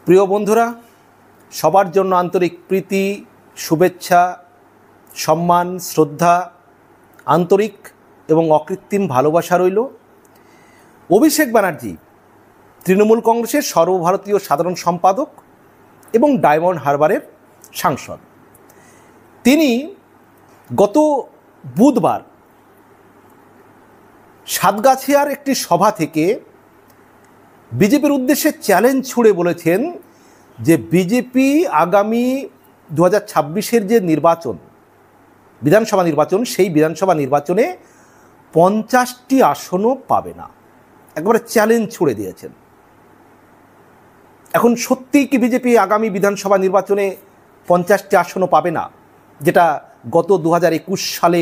প্রিয় বন্ধুরা, সবার জন্য আন্তরিক প্রীতি, শুভেচ্ছা, সম্মান, শ্রদ্ধা, আন্তরিক এবং অকৃত্রিম ভালোবাসা রইল। অভিষেক ব্যানার্জি তৃণমূল কংগ্রেসের সর্বভারতীয় সাধারণ সম্পাদক এবং ডায়মন্ড হারবারের সাংসদ। তিনি গত বুধবার সাতগাছিয়ার একটি সভা থেকে বিজেপির উদ্দেশ্যে চ্যালেঞ্জ ছুড়ে বলেছেন যে বিজেপি আগামী 2026-এর যে নির্বাচন, বিধানসভা নির্বাচন, সেই বিধানসভা নির্বাচনে 50টি আসনও পাবে না। একবারে চ্যালেঞ্জ ছুড়ে দিয়েছেন। এখন সত্যিই কি বিজেপি আগামী বিধানসভা নির্বাচনে 50টি আসনও পাবে না, যেটা গত 2021 সালে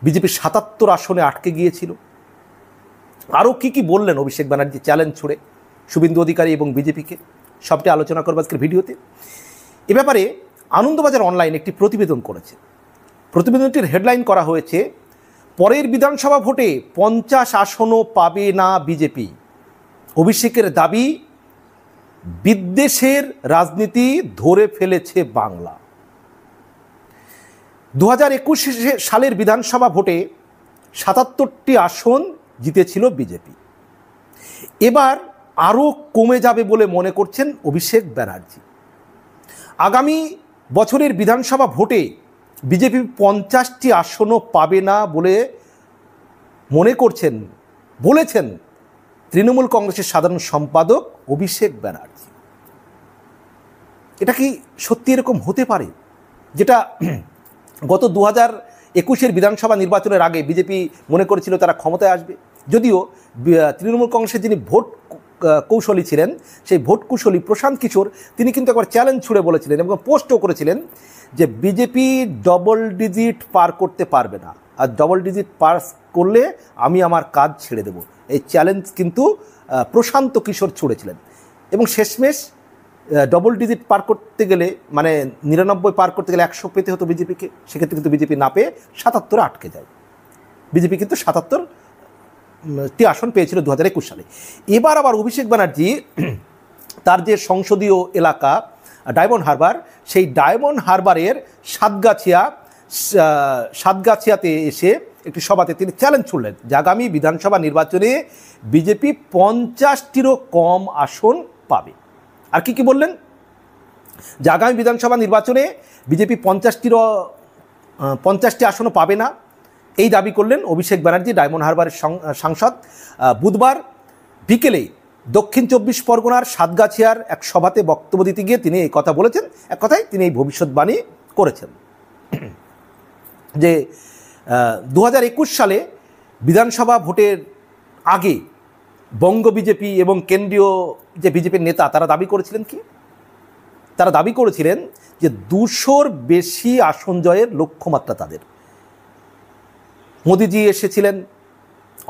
বিজেপি 77 আসনে আটকে গিয়েছিল? আরও কি বললেন অভিষেক ব্যানার্জি চ্যালেঞ্জ ছুড়ে শুভেন্দু অধিকারী এবং বিজেপিকে, সবটি আলোচনা করব আজকের ভিডিওতে। এ ব্যাপারে আনন্দবাজার অনলাইন একটি প্রতিবেদন করেছে। প্রতিবেদনটির হেডলাইন করা হয়েছে, পরের বিধানসভা ভোটে 50 আসনও পাবে না বিজেপি। অভিষেকের দাবি, বিদ্বেষের রাজনীতি ধরে ফেলেছে বাংলা। 2021 সালের বিধানসভা ভোটে 77টি আসন জিতেছিল বিজেপি। এবার আরও কমে যাবে বলে মনে করছেন অভিষেক ব্যানার্জি। আগামী বছরের বিধানসভা ভোটে বিজেপি 50টি আসনও পাবে না বলে মনে করছেন, বলেছেন তৃণমূল কংগ্রেসের সাধারণ সম্পাদক অভিষেক ব্যানার্জি। এটা কি সত্যি এরকম হতে পারে, যেটা গত 2021-এর বিধানসভা নির্বাচনের আগে বিজেপি মনে করেছিল তারা ক্ষমতায় আসবে? যদিও তৃণমূল কংগ্রেসের যিনি ভোট কৌশলী ছিলেন, সেই ভোট কুশলী প্রশান্ত কিশোর, তিনি কিন্তু একবার চ্যালেঞ্জ ছুড়ে বলেছিলেন এবং পোস্টও করেছিলেন যে বিজেপি ডবল ডিজিট পার করতে পারবে না, আর ডবল ডিজিট পার করলে আমি আমার কাজ ছেড়ে দেব। এই চ্যালেঞ্জ কিন্তু প্রশান্ত কিশোর ছুড়েছিলেন এবং শেষমেশ ডবল ডিজিট পার করতে গেলে, মানে 99 পার করতে গেলে 100 পেতে হতো বিজেপিকে। সেক্ষেত্রে কিন্তু বিজেপি না পেয়ে 77-এ আটকে যায়। বিজেপি কিন্তু 77টি আসন পেয়েছিল 2021 সালে। এবার আবার অভিষেক ব্যানার্জি তার যে সংসদীয় এলাকা ডায়মন্ড হারবার, সেই ডায়মন্ড হারবারের সাতগাছিয়াতে এসে একটি সভাতে তিনি চ্যালেঞ্জ ছুড়লেন যে আগামী বিধানসভা নির্বাচনে বিজেপি 50টিরও কম আসন পাবে। আর কি বললেন? যে আগামী বিধানসভা নির্বাচনে বিজেপি 50টি আসনও পাবে না, এই দাবি করলেন অভিষেক ব্যানার্জি, ডায়মন্ড হারবারের সাংসদ। বুধবার বিকেলে দক্ষিণ 24 পরগনার সাতগাছিয়ার এক সভাতে বক্তব্য দিতে গিয়ে তিনি এই কথা বলেছেন। এক কথায় তিনি এই ভবিষ্যৎবাণী করেছেন যে 2021 সালে বিধানসভা ভোটের আগে বঙ্গ বিজেপি এবং কেন্দ্রীয় যে বিজেপির নেতা, তারা দাবি করেছিলেন কি? তারা দাবি করেছিলেন যে 200-র বেশি আসন জয়ের লক্ষ্যমাত্রা তাদের। মোদিজি এসেছিলেন,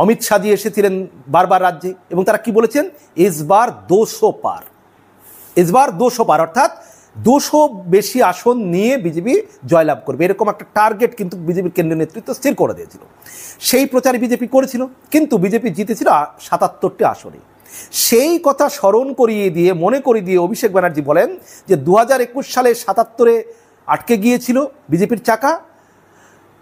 অমিত শাহজি এসেছিলেন বারবার রাজ্যে, এবং তারা কি বলেছেন? এসবার 200 পার, এসবার 200 পার, অর্থাৎ 200 বেশি আসন নিয়ে বিজেপি জয়লাভ করবে, এরকম একটা টার্গেট কিন্তু বিজেপির কেন্দ্রীয় নেতৃত্ব স্থির করে দিয়েছিল। সেই প্রচারে বিজেপি করেছিল, কিন্তু বিজেপি জিতেছিল 77টি আসনে। সেই কথা স্মরণ করিয়ে দিয়ে, মনে করিয়ে দিয়ে অভিষেক ব্যানার্জি বলেন যে 2021 সালে 77-এ আটকে গিয়েছিল বিজেপির চাকা।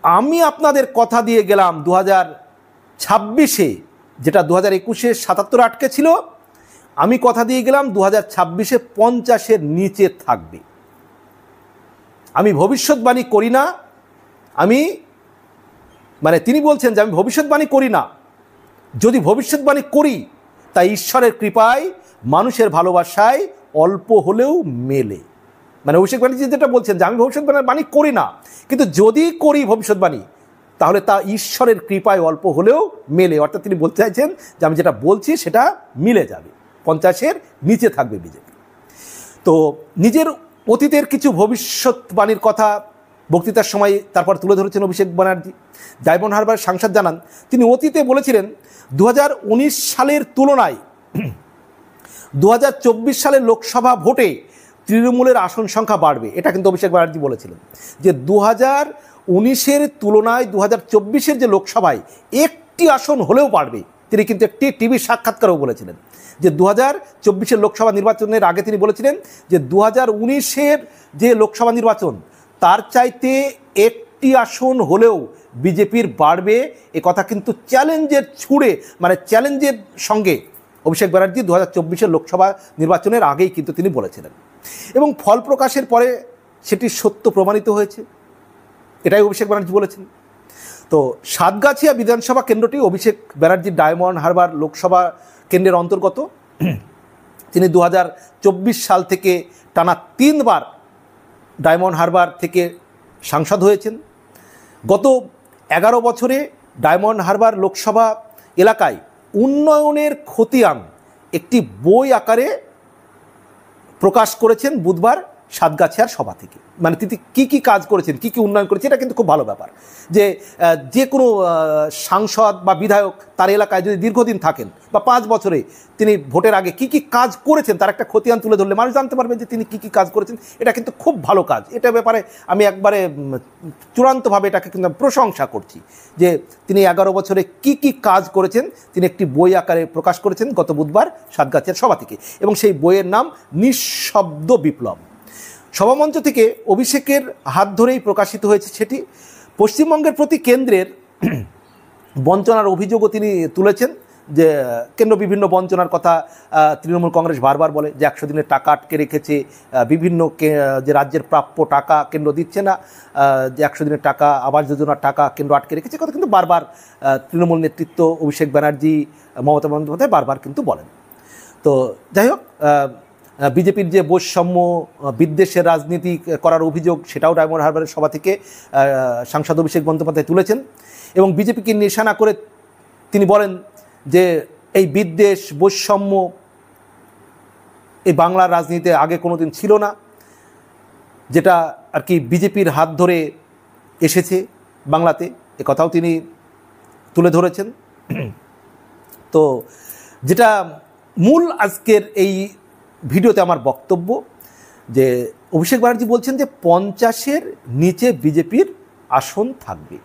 আমি আপনাদের কথা দিয়ে গেলাম 2026-এ, যেটা 2021-এ 77 আটকে ছিল, আমি কথা দিয়ে গেলাম 2026-এ 50-এর নিচে থাকবে। আমি ভবিষ্যৎবাণী করি না, তিনি বলছেন যে আমি ভবিষ্যৎবাণী করি না, যদি ভবিষ্যৎবাণী করি তা ঈশ্বরের কৃপায়, মানুষের ভালোবাসায় অল্প হলেও মেলে। মানে অভিষেক ব্যানার্জি যেটা বলছেন যে আমি ভবিষ্যৎবাণী করি না, কিন্তু যদি করি ভবিষ্যৎবাণী তাহলে তা ঈশ্বরের কৃপায় অল্প হলেও মেলে। অর্থাৎ তিনি বলতে চাইছেন যে আমি যেটা বলছি সেটা মিলে যাবে, 50-এর নিচে থাকবে বিজেপি। তো নিজের অতীতের কিছু ভবিষ্যৎবাণীর কথা বক্তৃতার সময় তারপর তুলে ধরেছেন অভিষেক ব্যানার্জি। ডায়মন্ড হারবার সাংসদ জানান, তিনি অতীতে বলেছিলেন 2019 সালের তুলনায় 2024 সালের লোকসভা ভোটে তৃণমূলের আসন সংখ্যা বাড়বে। এটা কিন্তু অভিষেক ব্যানার্জি বলেছিলেন যে 2019-এর তুলনায় 2024-এর যে লোকসভায় একটি আসন হলেও বাড়বে, তিনি কিন্তু একটি টিভি সাক্ষাৎকারেও বলেছিলেন যে 2024 লোকসভা নির্বাচনের আগে তিনি বলেছিলেন যে 2019 যে লোকসভা নির্বাচন তার চাইতে একটি আসন হলেও বিজেপির বাড়বে, এ কথা কিন্তু চ্যালেঞ্জের ছুড়ে মানে চ্যালেঞ্জের সঙ্গে অভিষেক ব্যানার্জি 2024 লোকসভা নির্বাচনের আগেই কিন্তু তিনি বলেছিলেন এবং ফল প্রকাশের পরে সেটি সত্য প্রমাণিত হয়েছে, এটাই অভিষেক ব্যানার্জি বলেছেন। তো সাতগাছিয়া বিধানসভা কেন্দ্রটি অভিষেক ব্যানার্জির ডায়মন্ড হারবার লোকসভা কেন্দ্রের অন্তর্গত। তিনি 2024 সাল থেকে টানা 3 বার ডায়মন্ড হারবার থেকে সাংসদ হয়েছেন। গত 11 বছরে ডায়মন্ড হারবার লোকসভা এলাকায় উন্নয়নের খতিয়ান একটি বই আকারে প্রকাশ করেছেন বুধবার সাতগাছিয়ার সভা থেকে। মানে তিনি কী কাজ করেছেন, কী উন্নয়ন করেছেন, এটা কিন্তু খুব ভালো ব্যাপার যে কোনো সাংসদ বা বিধায়ক তার এলাকায় যদি দীর্ঘদিন থাকেন বা 5 বছরে তিনি ভোটের আগে কী কাজ করেছেন তার একটা খতিয়ান তুলে ধরলে মানুষ জানতে পারবেন যে তিনি কী কাজ করেছেন। এটা কিন্তু খুব ভালো কাজ, এটা ব্যাপারে আমি একবারে চূড়ান্তভাবে এটাকে কিন্তু প্রশংসা করছি যে তিনি 11 বছরে কী কাজ করেছেন তিনি একটি বই আকারে প্রকাশ করেছেন গত বুধবার সাতগাছিয়ার সভা থেকে, এবং সেই বইয়ের নাম নিঃশব্দ বিপ্লব। সভামঞ্চ থেকে অভিষেকের হাত ধরেই প্রকাশিত হয়েছে সেটি। পশ্চিমবঙ্গের প্রতি কেন্দ্রের বঞ্চনার অভিযোগও তিনি তুলেছেন যে কেন্দ্র বিভিন্ন বঞ্চনার কথা তৃণমূল কংগ্রেস বারবার বলে যে 100 দিনের টাকা আটকে রেখেছে, বিভিন্ন যে রাজ্যের প্রাপ্য টাকা কেন্দ্র দিচ্ছে না, যে 100 দিনের টাকা আবাস যোজনার টাকা কেন্দ্র আটকে রেখেছে, কথা কিন্তু বারবার তৃণমূল নেতৃত্ব অভিষেক ব্যানার্জি মমতা বন্দ্যোপাধ্যায় বারবার কিন্তু বলেন। তো যাই হোক, বিজেপির যে বৈষম্য বিদ্বেষের রাজনীতি করার অভিযোগ সেটাও ডায়মন্ড হারবারের সভা থেকে সাংসদ অভিষেক বন্দ্যোপাধ্যায় তুলেছেন এবং বিজেপিকে নিশানা করে তিনি বলেন যে এই বিদ্বেষ বৈষম্য এই বাংলার রাজনীতিতে আগে কোনোদিন ছিল না, যেটা আর কি বিজেপির হাত ধরে এসেছে বাংলাতে, এ কথাও তিনি তুলে ধরেছেন। তো যেটা মূল আজকের এই ভিডিওতে আমার বক্তব্য যে অভিষেক ব্যানার্জি বলছেন যে 50-এর নিচে বিজেপির আসন থাকবে,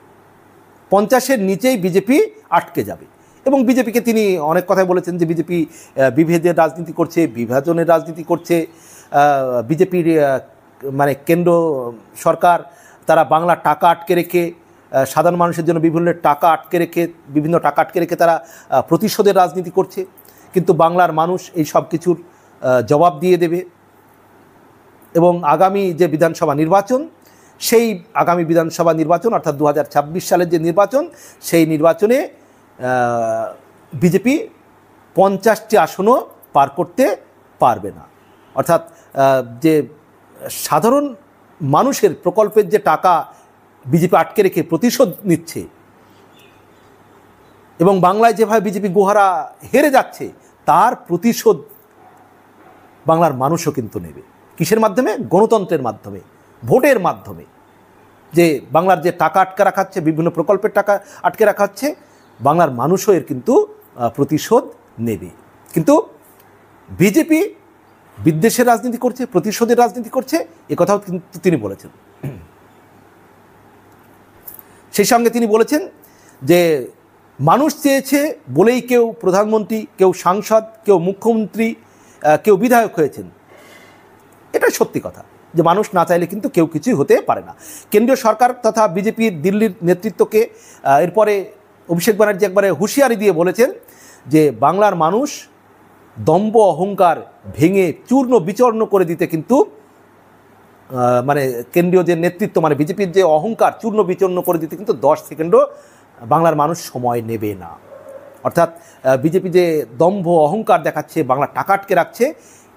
50-এর নিচেই বিজেপি আটকে যাবে এবং বিজেপিকে তিনি অনেক কথাই বলেছেন যে বিজেপি বিভেদের রাজনীতি করছে, বিভাজনের রাজনীতি করছে, বিজেপির মানে কেন্দ্র সরকার তারা বাংলার টাকা আটকে রেখে সাধারণ মানুষের জন্য বিভিন্ন টাকা আটকে রেখে তারা প্রতিশোধের রাজনীতি করছে, কিন্তু বাংলার মানুষ এই সব কিছুর জবাব দিয়ে দেবে এবং আগামী যে বিধানসভা নির্বাচন সেই আগামী বিধানসভা নির্বাচন অর্থাৎ 2026 সালের যে নির্বাচন সেই নির্বাচনে বিজেপি 50টি আসনও পার করতে পারবে না। অর্থাৎ যে সাধারণ মানুষের প্রকল্পের যে টাকা বিজেপি আটকে রেখে প্রতিশোধ নিচ্ছে এবং বাংলায় যেভাবে বিজেপি গোহারা হেরে যাচ্ছে তার প্রতিশোধ বাংলার মানুষও কিন্তু নেবে। কিসের মাধ্যমে? গণতন্ত্রের মাধ্যমে, ভোটের মাধ্যমে। যে বাংলার যে টাকা আটকে রাখা হচ্ছে, বিভিন্ন প্রকল্পের টাকা আটকে রাখা হচ্ছে, বাংলার মানুষও এর কিন্তু প্রতিশোধ নেবে। কিন্তু বিজেপি বিদ্বেষের রাজনীতি করছে, প্রতিশোধের রাজনীতি করছে, এ কথাও কিন্তু তিনি বলেছেন। সেই সঙ্গে তিনি বলেছেন যে মানুষ চেয়েছে বলেই কেউ প্রধানমন্ত্রী, কেউ সাংসদ, কেউ মুখ্যমন্ত্রী, কেউ বিধায়ক হয়েছেন। এটাই সত্যি কথা যে মানুষ না চাইলে কিন্তু কেউ কিছুই হতে পারে না। কেন্দ্রীয় সরকার তথা বিজেপির দিল্লির নেতৃত্বকে এরপরে অভিষেক ব্যানার্জি একবারে হুঁশিয়ারি দিয়ে বলেছেন যে বাংলার মানুষ দম্ভ অহংকার ভেঙে চূর্ণ বিচূর্ণ করে দিতে কিন্তু মানে কেন্দ্রীয় যে নেতৃত্ব মানে বিজেপির যে অহংকার চূর্ণ বিচূর্ণ করে দিতে কিন্তু 10 সেকেন্ডও বাংলার মানুষ সময় নেবে না। অর্থাৎ বিজেপি যে দম্ভ অহংকার দেখাচ্ছে, বাংলা টাকা আটকে রাখছে,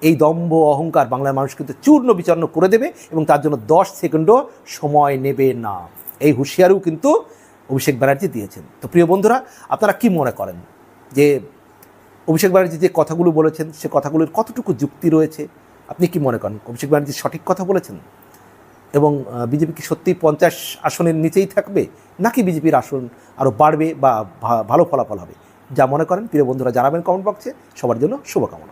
এই দম্ভ অহংকার বাংলার মানুষ কিন্তু চূর্ণ বিচূর্ণ করে দেবে এবং তার জন্য 10 সেকেন্ডও সময় নেবে না। এই হুঁশিয়ারিও কিন্তু অভিষেক ব্যানার্জি দিয়েছেন। তো প্রিয় বন্ধুরা, আপনারা কি মনে করেন যে অভিষেক ব্যানার্জি যে কথাগুলো বলেছেন সে কথাগুলোর কতটুকু যুক্তি রয়েছে? আপনি কি মনে করেন অভিষেক ব্যানার্জি সঠিক কথা বলেছেন এবং বিজেপি কি সত্যিই 50 আসনের নিচেই থাকবে নাকি বিজেপির আসন আরও বাড়বে বা ভালো ফলাফল হবে? যা মনে করেন প্রিয় বন্ধুরা জানাবেন কমেন্ট বক্সে। সবার জন্য শুভকামনা।